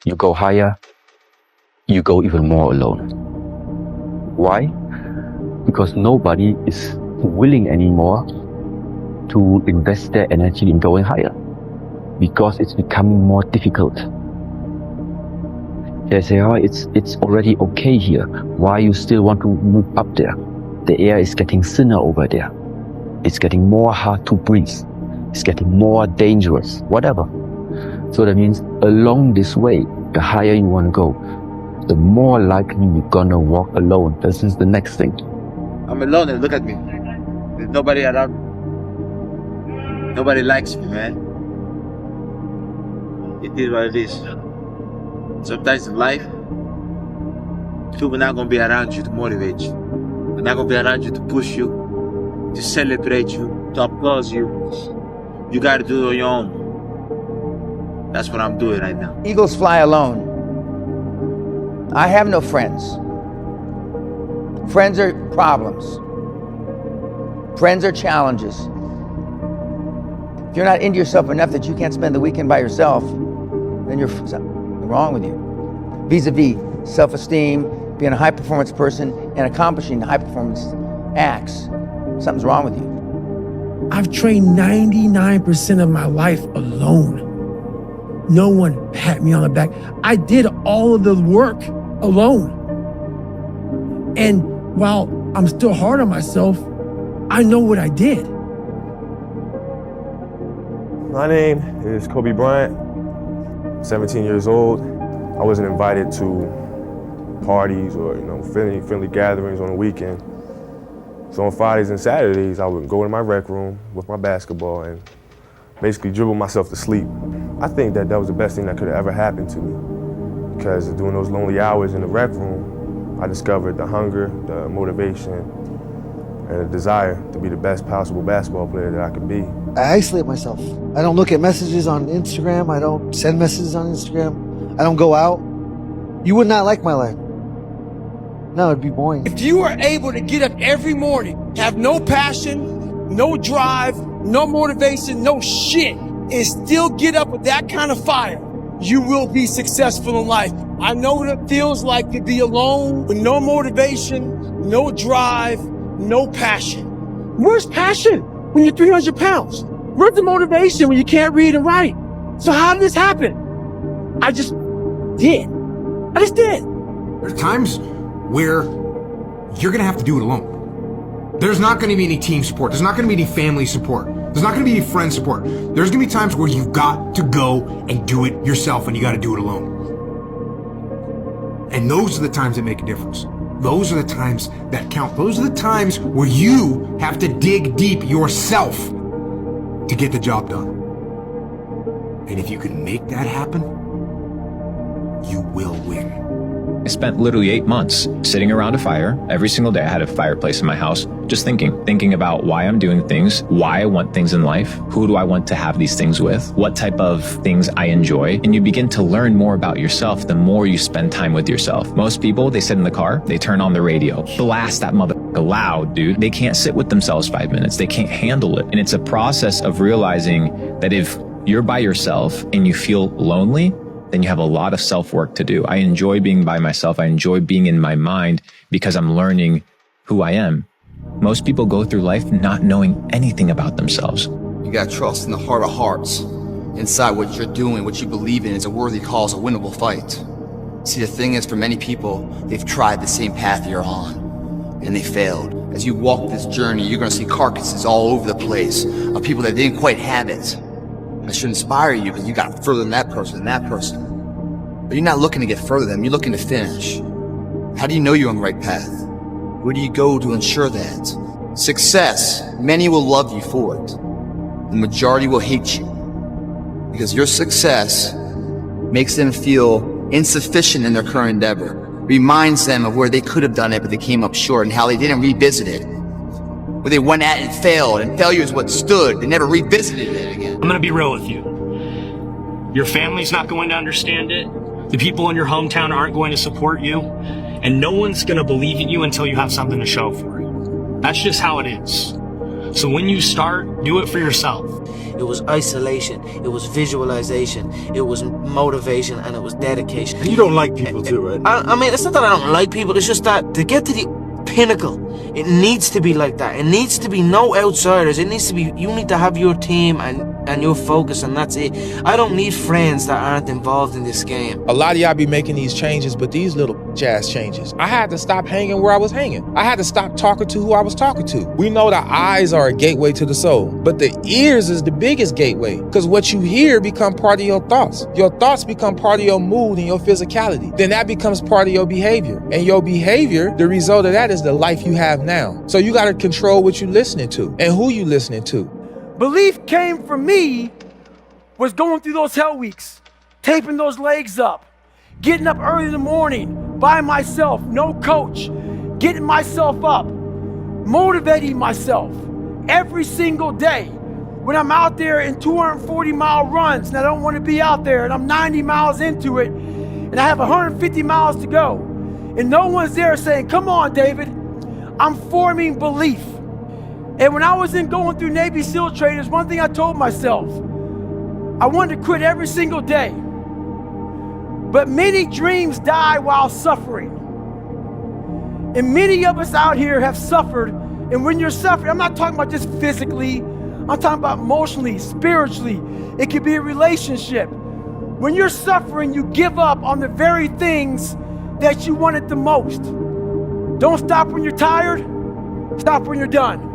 You go higher, you go even more alone. Why? Because nobody is willing anymore to invest their energy in going higher, because it's becoming more difficult. They say, oh, it's already okay here. Why you still want to move up there? The air is getting thinner over there. It's getting more hard to breathe. It's getting more dangerous, whatever. So that means along this way, the higher you want to go, the more likely you're gonna walk alone. This is the next thing. I'm alone and look at me. There's nobody around. Nobody likes me, man. It is what it is. Sometimes in life, people are not gonna be around you to motivate you. They're not gonna be around you to push you, to celebrate you, to applaud you. You gotta do it on your own. That's what I'm doing right now. Eagles fly alone. I have no friends. Friends are problems. Friends are challenges. If you're not into yourself enough that you can't spend the weekend by yourself, then there's something wrong with you. Vis-a-vis self-esteem, being a high-performance person, and accomplishing high-performance acts, something's wrong with you. I've trained 99% of my life alone. No one pat me on the back. I did all of the work alone. And while I'm still hard on myself, I know what I did. My name is Kobe Bryant, 17 years old. I wasn't invited to parties or friendly gatherings on the weekend. So on Fridays and Saturdays, I would go in my rec room with my basketball and basically dribble myself to sleep. I think that was the best thing that could have ever happened to me, because during those lonely hours in the rec room, I discovered the hunger, the motivation, and the desire to be the best possible basketball player that I could be. I isolate myself. I don't look at messages on Instagram. I don't send messages on Instagram. I don't go out. You would not like my life. No, it'd be boring. If you are able to get up every morning, have no passion, no drive, no motivation, no shit, and still get up with that kind of fire, you will be successful in life. I know what it feels like to be alone with no motivation, no drive, no passion. Where's passion when you're 300 pounds? Where's the motivation when you can't read and write? So how did this happen? I just did. There's times where you're gonna have to do it alone. There's not gonna be any team support. There's not gonna be any family support. There's not gonna be any friend support. There's gonna be times where you've got to go and do it yourself, and you gotta do it alone. And those are the times that make a difference. Those are the times that count. Those are the times where you have to dig deep yourself to get the job done. And if you can make that happen, you will win. I spent literally 8 months sitting around a fire every single day. I had a fireplace in my house, just thinking about why I'm doing things, why I want things in life, who do I want to have these things with, what type of things I enjoy. And you begin to learn more about yourself the more you spend time with yourself. Most people, they sit in the car, they turn on the radio, blast that motherfucker loud, dude. They can't sit with themselves 5 minutes. They can't handle it. And it's a process of realizing that if you're by yourself and you feel lonely, then you have a lot of self-work to do. I enjoy being by myself. I enjoy being in my mind because I'm learning who I am. Most people go through life not knowing anything about themselves. You got trust in the heart of hearts. Inside what you're doing, what you believe in is a worthy cause, a winnable fight. See, the thing is, for many people, they've tried the same path you're on, and they failed. As you walk this journey, you're gonna see carcasses all over the place of people that didn't quite have it. That should inspire you, because you got further than that person and that person. But you're not looking to get further than them, you're looking to finish. How do you know you're on the right path? Where do you go to ensure that? Success, many will love you for it. The majority will hate you, because your success makes them feel insufficient in their current endeavor, reminds them of where they could have done it but they came up short, and how they didn't revisit it. Where they went at it and failed, and failure is what stood. They never revisited it again. I'm gonna be real with you. Your family's not going to understand it. The people in your hometown aren't going to support you. And no one's gonna believe in you until you have something to show for it. That's just how it is. So when you start, do it for yourself. It was isolation, it was visualization, it was motivation, and it was dedication. And you don't like people too, right? I mean, it's not that I don't like people, it's just that to get to the pinnacle, it needs to be like that. It needs to be no outsiders. It needs to be, you need to have your team and your focus, and that's it. I don't need friends that aren't involved in this game. A lot of y'all be making these changes, but these little jazz changes. I had to stop hanging where I was hanging. I had to stop talking to who I was talking to. We know the eyes are a gateway to the soul, but the ears is the biggest gateway, because what you hear become part of your thoughts. Your thoughts become part of your mood and your physicality. Then that becomes part of your behavior. And your behavior, the result of that is the life you have now. So you got to control what you're listening to and who you listening to. Belief came from me was going through those hell weeks, taping those legs up, getting up early in the morning by myself, no coach, getting myself up, motivating myself every single day. When I'm out there in 240-mile runs and I don't want to be out there and I'm 90 miles into it and I have 150 miles to go and no one's there saying, come on, David, I'm forming belief. And when I was going through Navy SEAL training, there's one thing I told myself. I wanted to quit every single day. But many dreams die while suffering. And many of us out here have suffered. And when you're suffering, I'm not talking about just physically, I'm talking about emotionally, spiritually. It could be a relationship. When you're suffering, you give up on the very things that you wanted the most. Don't stop when you're tired, stop when you're done.